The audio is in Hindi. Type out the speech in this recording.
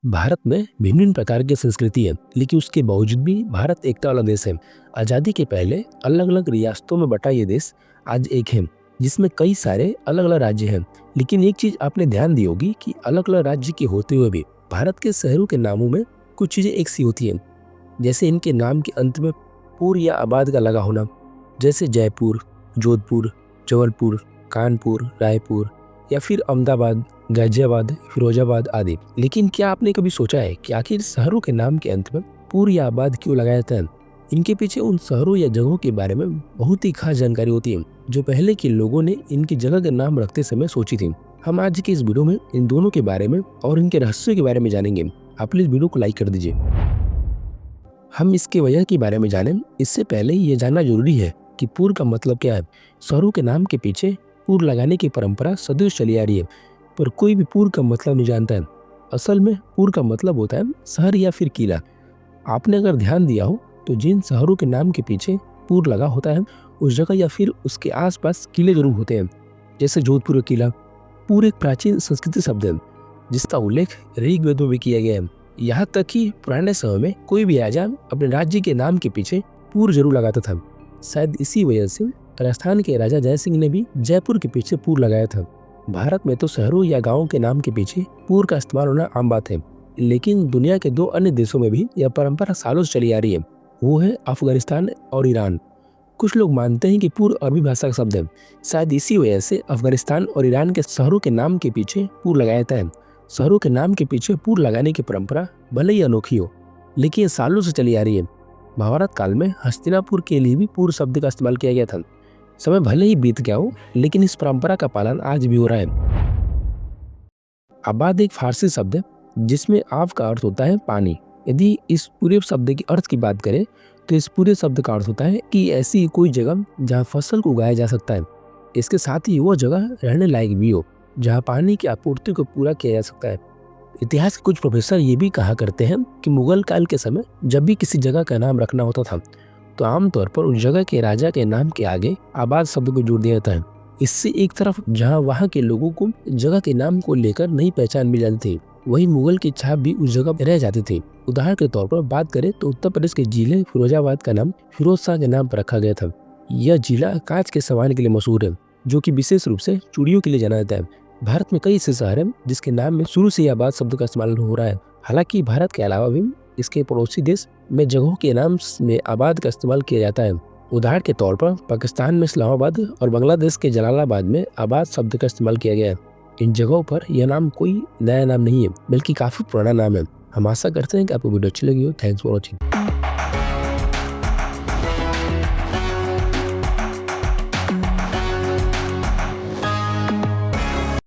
भारत में भिन्न प्रकार की संस्कृति है, लेकिन उसके बावजूद भी भारत एकता वाला देश है। आज़ादी के पहले अलग अलग रियासतों में बटा ये देश आज एक है, जिसमें कई सारे अलग अलग राज्य हैं। लेकिन एक चीज आपने ध्यान दी होगी कि अलग अलग राज्य के होते हुए भी भारत के शहरों के नामों में कुछ चीजें एक सी होती हैं। जैसे इनके नाम के अंत में पुर या आबाद का लगा होना, जैसे जयपुर, जोधपुर, जबलपुर, कानपुर, रायपुर या फिर अहमदाबाद, गाजियाबाद, फिरोजाबाद आदि। लेकिन क्या आपने कभी सोचा है कि आखिर शहरों के नाम के अंत में पुर या आबाद क्यों लगाया जाता है? इनके पीछे उन शहरों या जगहों के बारे में बहुत ही खास जानकारी होती है, जो पहले के लोगों ने इनकी जगह के नाम रखते समय सोची थी। हम आज के इस वीडियो में इन दोनों के बारे में और इनके रहस्यों के बारे में जानेंगे। आप प्लीज वीडियो को लाइक कर दीजिए। हम इसके वजह के बारे में जानें, इससे पहले ये जानना जरूरी है कि पुर का मतलब क्या है। शहरों के नाम के पीछे पुर लगाने की परंपरा सदियों चली आ रही है, पर कोई भी पुर का मतलब नहीं जानता है। असल में पुर का मतलब होता है शहर या फिर किला। आपने अगर ध्यान दिया हो तो जिन शहरों के नाम के पीछे पुर लगा होता है, उस जगह या फिर उसके आसपास किले जरूर होते हैं। जैसे जोधपुर का किला पुर एक प्राचीन संस्कृत शब्द है, जिसका उल्लेख ऋग्वेद में भी किया गया है। यहाँ तक कि पुराने समय में कोई भी राजा अपने राज्य के नाम के पीछे पुर जरूर लगाता था। शायद इसी वजह से राजस्थान के राजा जय सिंह ने भी जयपुर के पीछे पुर लगाया था। भारत में तो शहरों या गांवों के नाम के पीछे पुर का इस्तेमाल होना आम बात है, लेकिन दुनिया के दो अन्य देशों में भी यह परंपरा सालों से चली आ रही है। वो है अफगानिस्तान और ईरान। कुछ लोग मानते हैं कि पुर अरबी भाषा का शब्द है। शायद इसी वजह से अफगानिस्तान और ईरान के शहरों के नाम के पीछे पुर लगाया जाता है। शहरों के नाम के पीछे पुर लगाने की परंपरा भले ही अनोखी हो, लेकिन ये सालों से चली आ रही है। महाभारत काल में हस्तिनापुर के लिए भी पुर शब्द का इस्तेमाल किया गया था। समय भले ही बीत गया हो, लेकिन इस परंपरा का पालन आज भी हो रहा है। आबाद एक फारसी शब्द है, जिसमें आब का अर्थ होता है पानी। यदि इस पूरे शब्द के अर्थ की बात करें तो इस पूरे शब्द का अर्थ होता है कि ऐसी कोई जगह जहाँ फसल को उगाया जा सकता है। इसके साथ ही वो जगह रहने लायक भी हो, जहाँ पानी की आपूर्ति को पूरा किया जा सकता है। इतिहास के कुछ प्रोफेसर ये भी कहा करते हैं कि मुगल काल के समय जब भी किसी जगह का नाम रखना होता था, तो आमतौर पर उस जगह के राजा के नाम के आगे आबाद शब्द को जोड़ दिया जाता है। इससे एक तरफ जहां वहां के लोगों को जगह के नाम को लेकर नई पहचान मिल जाती थी, वहीं मुगल की छाप भी उस जगह रह जाती थी। उदाहरण के तौर पर बात करें तो उत्तर प्रदेश के जिले फिरोजाबाद का नाम फिरोज शाह के नाम पर रखा गया था। यह जिला कांच के सामान के लिए मशहूर है, जो कि विशेष रूप से चूड़ियों के लिए जाना जाता है। भारत में कई ऐसे शहर हैं जिसके नाम में शुरू से ही आबाद शब्द का इस्तेमाल हो रहा है। हालांकि भारत के अलावा भी इसके पड़ोसी देश में जगहों के नाम में आबाद का इस्तेमाल किया जाता है। उदाहरण के तौर पर पाकिस्तान में इस्लामाबाद और बांग्लादेश के जलालाबाद में आबाद शब्द का इस्तेमाल किया गया है। इन जगहों पर यह नाम कोई नया नाम नहीं है, बल्कि काफी पुराना नाम है। हम आशा करते हैं कि आपको वीडियो अच्छी लगी हो। Thanks for watching.